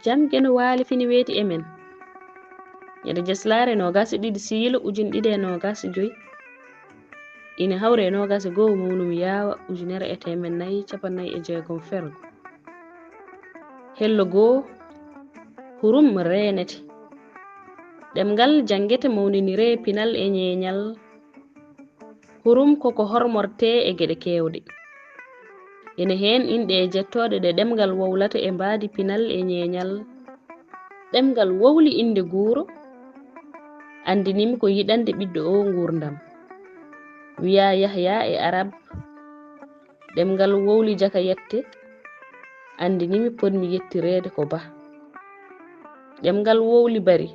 jamgeno waali fini weeti e men ñande jeslare 22 siilo 2025 ina hawre 21 mawnum yaawa 1446 fergo hello goo hurum reenete ɗemngal janngete mawninire pinal e ñeeñal hurum koko hormorte e geɗe keewɗe ene heen inɗe e jettoɗe ɗe ɗemngal wowlata e mbaadi pinal e ñeeñal ɗemngal wowli inde guuro andinimi ko yiɗande ɓiɗɗo o nguurdam wiya yahya e arab ɗemngal wowli jaka yette andinimi potmi yettireede ko ba ɗemngal wowli bari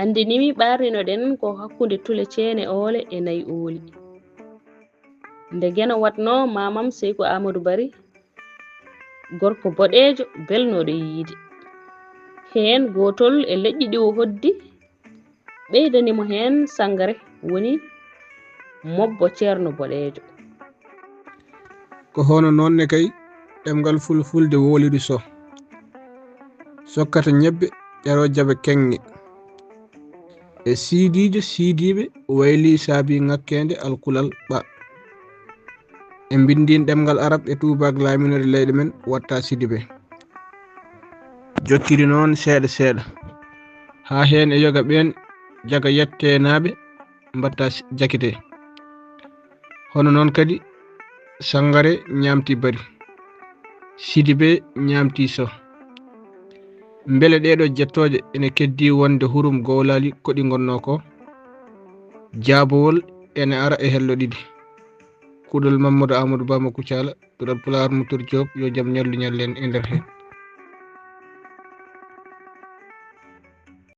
andinimi ɓarninoɗen ko hakkunde tule ceene oole e nayi ooli nde geno watno mamam seyko amadou bari gorko boɗeejo belnoɗo yiide heen gotol e leƴƴi ɗi o hoddi ɓeydanimo heen sangare woni mobbo ceerno boɗeejo ko hono noonne kay ɗemngal fulfulde woliri so sokkata ñebbe ƴaro jaɓe keŋŋe e siidiijo siidiiɓe wayli saabi ŋakkende alkulal ɓa e mbindin ɗemngal arab e tuubak laaminode leyɗe men watta sidiɓe jokkiri noon seeɗa seeɗa haa heen e yoga ɓeen jaga yettenaaɓe mbatta jakite hono noon kadi sangare ñaamti bari sidiɓe ñaamti so mbele ɗeɗo jettooje ene keddi wonde hurum gowlali koɗi gonno ko jaabowol ene ara e hello ɗiɗi kuɗol Mamadou Amadou Bamba Kucala ɗuɗal Pulaar Mutor Diop yo jam ñallu ñallen e nder heen